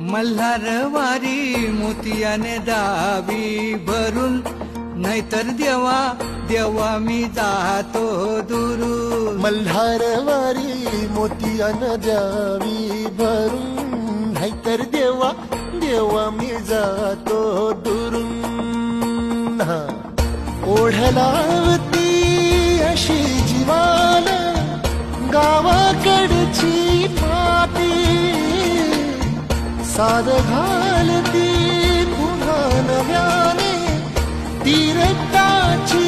मल्हारवारी मोतियाने दावी भरून, नाहीतर देवा देवा मी जातो दुरून. मल्हारवारी मोतियानं द्यावी भरून, नाहीतर देवा देवा मी जातो दुरून. ओढलावती अशी जीवाला गावाकडची माती, साद घालती पुन्हा नव्याने ती रक्ताची